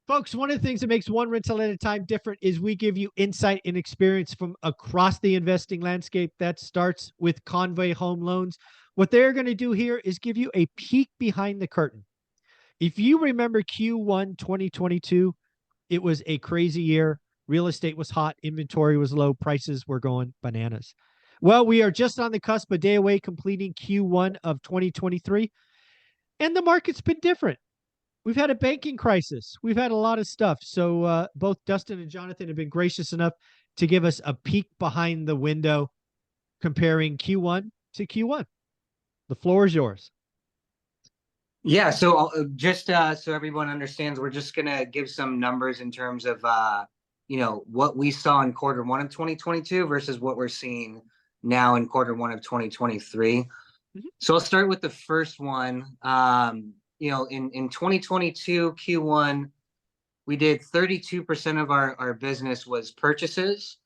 Folks, one of the things that makes One Rental at a Time different is we give you insight and experience from across the investing landscape. That starts with Conway Home Loans. What they're going to do here is give you a peek behind the curtain. If you remember Q1 2022, it was a crazy year. Real estate was hot, inventory was low, prices were going bananas. Well, we are just on the cusp, a day away, completing Q1 of 2023, and the market's been different. We've had a banking crisis. We've had a lot of stuff. So both Dustin and Jonathan have been gracious enough to give us a peek behind the window comparing Q1 to Q1. The floor is yours. Yeah, so just so everyone understands, we're just going to give some numbers in terms of, what we saw in quarter one of 2022 versus what we're seeing now in quarter one of 2023. Mm-hmm. So I'll start with the first one. In 2022 Q1, we did 32% of our business was purchases.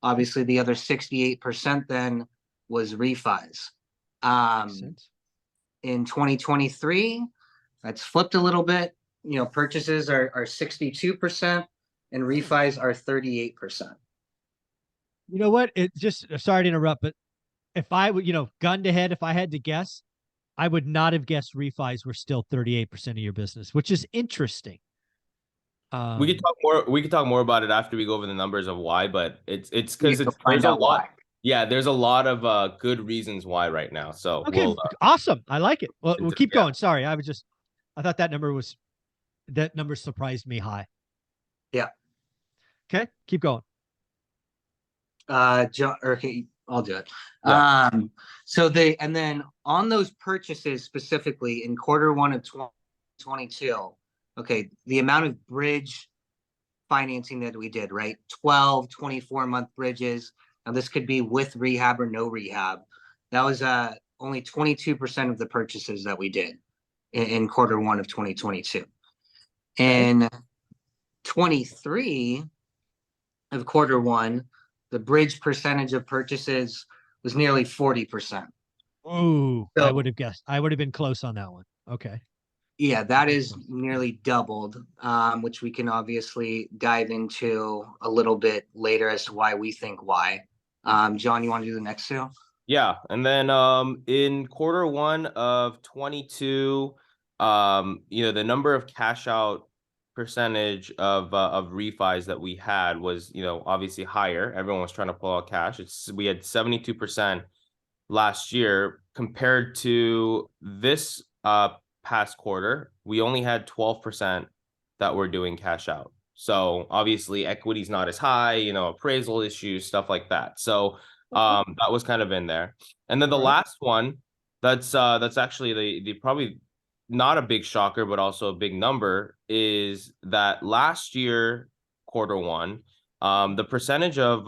Obviously, the other 68% then was refis. In 2023, that's flipped a little bit. Purchases are 62% and refis are 38%. You know what? Sorry to interrupt, but if I would, gun to head, if I had to guess, I would not have guessed refis were still 38% of your business, which is interesting. We could talk more. We could talk more about it after we go over the numbers of why, but it's because there's a lot. Why. Yeah, there's a lot of good reasons why right now. So okay, awesome. I like it. Well, we'll keep going. Sorry, I thought that number surprised me high. Yeah. Okay, keep going. Okay, I'll do it. Yeah. And then on those purchases specifically in quarter one of 2022, okay, the amount of bridge financing that we did, right? 12, 24-month bridges. Now this could be with rehab or no rehab. That was only 22% of the purchases that we did in quarter one of 2022. In 23 of quarter one, the bridge percentage of purchases was nearly 40%. Ooh, so, I would have guessed. I would have been close on that one. Okay. Yeah, that is nearly doubled, which we can obviously dive into a little bit later as to why we think why. John, you want to do the next two? Yeah, and then in quarter one of 22, the number of cash out percentage of refis that we had was obviously higher. Everyone was trying to pull out cash. We had 72% last year compared to this past quarter. We only had 12% that were doing cash out. So obviously equity's not as high, appraisal issues, stuff like that. So that was kind of in there. And then the last one, that's actually the probably not a big shocker, but also a big number, is that last year, quarter one, the percentage of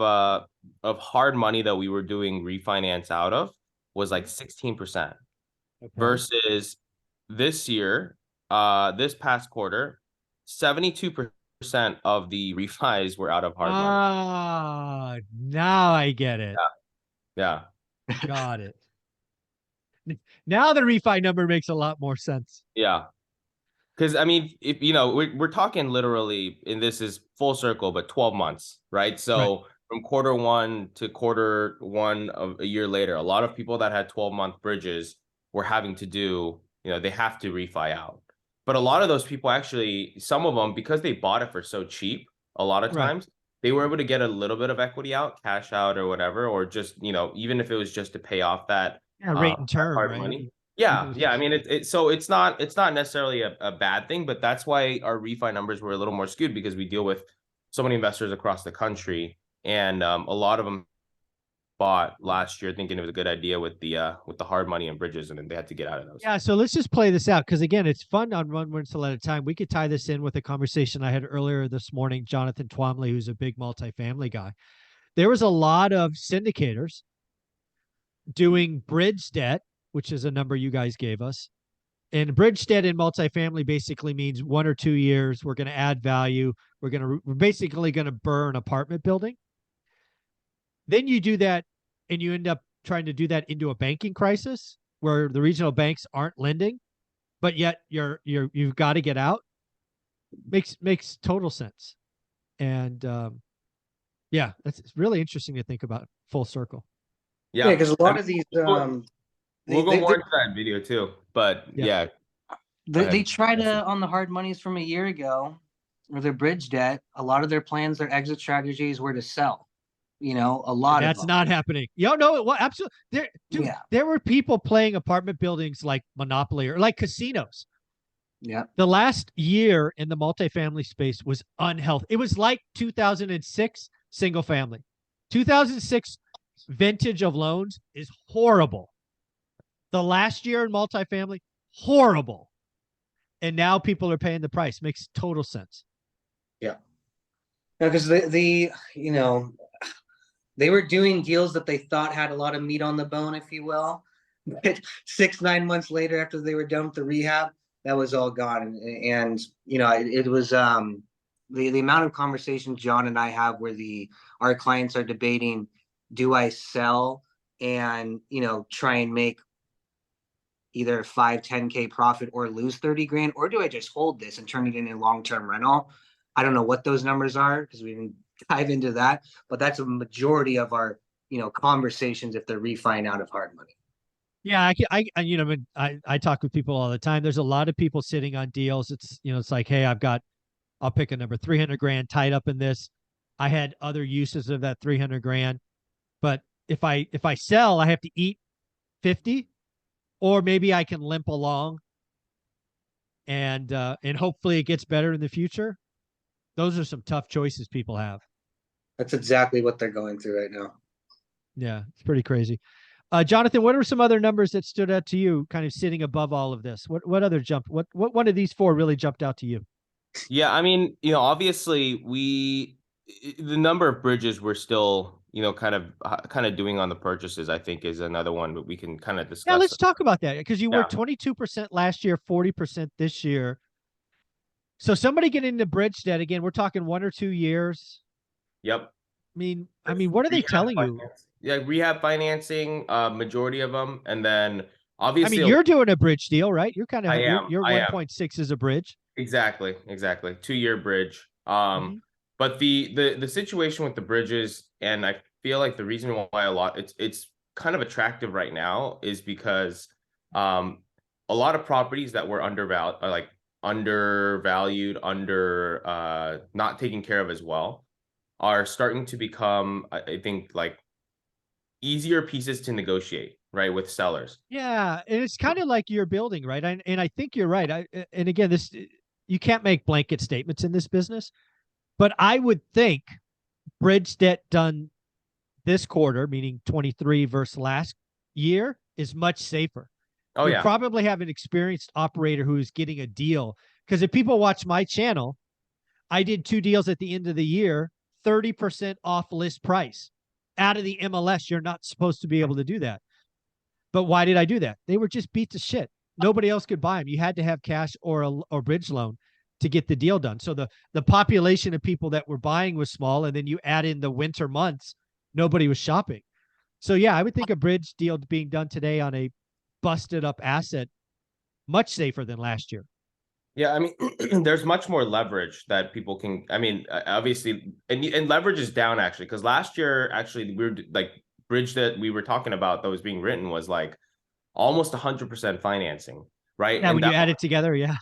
hard money that we were doing refinance out of was like 16%. Versus this year, this past quarter, 72% of the refis were out of hard money. Ah, now I get it. Yeah. Got it. Now the refi number makes a lot more sense. Yeah. Because, I mean, if we're talking literally, and this is full circle, but 12 months, right? So from quarter one to quarter one of a year later, a lot of people that had 12-month bridges were having to do, they have to refi out. But a lot of those people actually, some of them, because they bought it for so cheap, a lot of times, they were able to get a little bit of equity out, cash out or whatever, or just, even if it was just to pay off that rate and term, hard money. Yeah. I mean, so it's not necessarily a bad thing, but that's why our refi numbers were a little more skewed, because we deal with so many investors across the country, and a lot of them bought last year thinking it was a good idea with the hard money and bridges, and then they had to get out of those. Yeah, so let's just play this out, because again, it's fun on One Rental at a Time. We could tie this in with a conversation I had earlier this morning. Jonathan Twomley, who's a big multifamily guy. There was a lot of syndicators doing bridge debt, which is a number you guys gave us. And bridge debt in multifamily basically means 1 or 2 years. We're going to add value. We're basically going to burn apartment building. Then you do that, and you end up trying to do that into a banking crisis where the regional banks aren't lending, but yet you've got to get out. Makes total sense. And yeah, it's really interesting to think about full circle. Yeah, Yeah. because a I lot mean, of these we'll go more into that video too. But Yeah. yeah, go they ahead. try to on the hard monies from a year ago or their bridge debt. A lot of their plans, their exit strategies were to sell. You know, a And lot of that's them. not happening. Yo, no, well, absolutely. Dude, Yeah, there were people playing apartment buildings like Monopoly or like casinos. yeah. The last year in the multifamily space was unhealthy. It was like 2006 single family. 2006 vintage of loans is horrible. The last year in multifamily, horrible. And now people are paying the price. Makes total sense. Yeah. Because the you know they were doing deals that they thought had a lot of meat on the bone, if you will. But 6, 9 months later, after they were done with the rehab, that was all gone. And you know, it was the amount of conversations John and I have where our clients are debating, do I sell and try and make either 5, 10K profit or lose 30 grand, or do I just hold this and turn it into a long-term rental? I don't know what those numbers are because we didn't dive into that, but that's a majority of our, conversations if they're refining out of hard money. Yeah, I talk with people all the time. There's a lot of people sitting on deals. It's like, hey, I'll pick a number, 300 grand tied up in this. I had other uses of that 300 grand, but if I sell, I have to eat 50, or maybe I can limp along and hopefully it gets better in the future. Those are some tough choices people have. That's exactly what they're going through right now. Yeah, it's pretty crazy. Jonathan, what are some other numbers that stood out to you, kind of sitting above all of this? What other jump? What one of these four really jumped out to you? Yeah, I mean, obviously the number of bridges we're still, kind of doing on the purchases, I think is another one, but we can kind of Yeah, discuss let's it. talk about that because you were Yeah. 22% last year, 40% this year. So somebody getting into bridge debt again, we're talking 1 or 2 years. Yep. I mean, what are they Rehab telling you? finance. Yeah, rehab financing, majority of them, and then I mean, obviously you're doing a bridge deal, right? You're kind I of am, your I am. 1.6 is a bridge. Exactly, exactly. 2-year bridge. Mhm. But the situation with the bridges, and I feel like the reason why it's kind of attractive right now is because um a lot of properties that were undervalued are like undervalued, not taken care of as well, are starting to become, I think, like easier pieces to negotiate, right, with sellers. Yeah, and it's kind of like you're building, right? And I think you're right. And again, this you can't make blanket statements in this business, but I would think bridge debt done this quarter, meaning 23 versus last year, is much safer. Oh You yeah. probably have an experienced operator who is getting a deal. Because if people watch my channel, I did 2 deals at the end of the year, 30% off list price. Out of the MLS, you're not supposed to be able to do that. But why did I do that? They were just beat to shit. Nobody else could buy them. You had to have cash or bridge loan to get the deal done. So the population of people that were buying was small, and then you add in the winter months, nobody was shopping. So yeah, I would think a bridge deal being done today on a busted up asset much safer than last year. Yeah, I mean, there's much more leverage that people can. I mean, obviously, and leverage is down actually because last year, actually, we were like bridge that we were talking about that was being written was like almost 100% financing, right? Yeah, And when you add it together, yeah.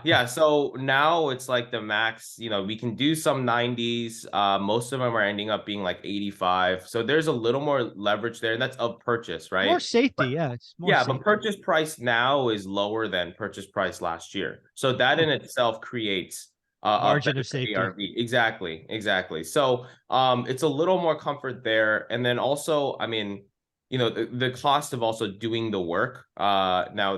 yeah. So now it's like the max, we can do some 90s. Most of them are ending up being like 85. So there's a little more leverage there, and that's of purchase, More right? safety, But yeah. It's more yeah, but safety. purchase price now is lower than purchase price last year. So that in Oh, itself creates a margin better of safety. ARV. Exactly, exactly. So it's a little more comfort there. And then also, I mean, the cost of also doing the work, now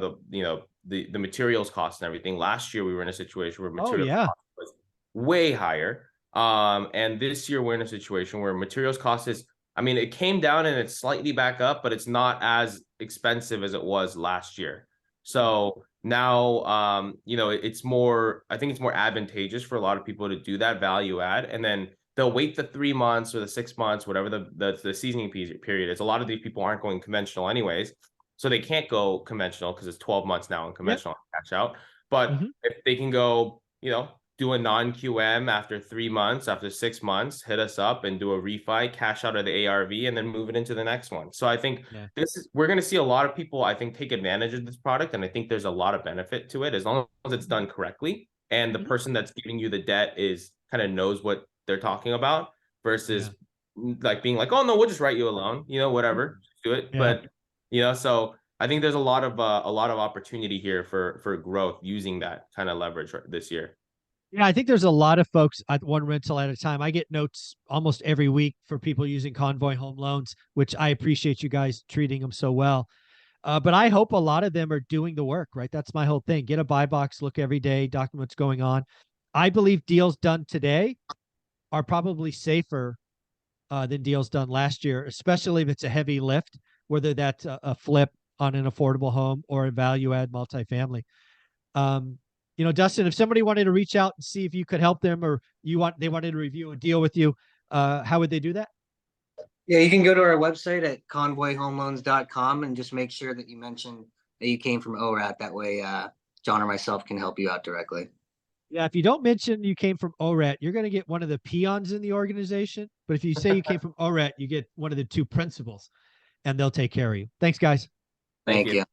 the materials cost and everything. Last year we were in a situation where Oh materials yeah. cost was way higher. And this year we're in a situation where materials cost is, I mean, it came down and it's slightly back up, but it's not as expensive as it was last year. So now, it's more, I think it's more advantageous for a lot of people to do that value add. And then they'll wait the 3 months or the 6 months, whatever the seasoning period is. A lot of these people aren't going conventional anyways. So they can't go conventional because it's 12 months now in Yep. conventional cash out. But Mm-hmm. if they can go, do a non-QM after 3 months, after 6 months, hit us up and do a refi, cash out of the ARV, and then move it into the next one. So I think we're going to see a lot of people, I think, take advantage of this product. And I think there's a lot of benefit to it as long as it's done correctly. And the person that's giving you the debt is kind of knows what they're talking about versus like being like, oh no, we'll just write you a loan, whatever, just do it. But, so I think there's a lot of opportunity here for growth using that kind of leverage this year. Yeah, I think there's a lot of folks at one rental at a time. I get notes almost every week for people using Convoy Home Loans, which I appreciate you guys treating them so well. But I hope a lot of them are doing the work, right? That's my whole thing. Get a buy box, look every day, document what's going on. I believe deals done today are probably safer than deals done last year, especially if it's a heavy lift, whether that's a flip on an affordable home or a value add multifamily. Dustin, if somebody wanted to reach out and see if you could help them or they wanted to review a deal with you, how would they do that? Yeah, you can go to our website at convoyhomeloans.com and just make sure that you mention that you came from ORAT. That way, John or myself can help you out directly. Yeah, if you don't mention you came from ORAT, you're going to get one of the peons in the organization. But if you say you came from ORAT, you get one of the two principals, and they'll take care of you. Thanks, guys. Thank you.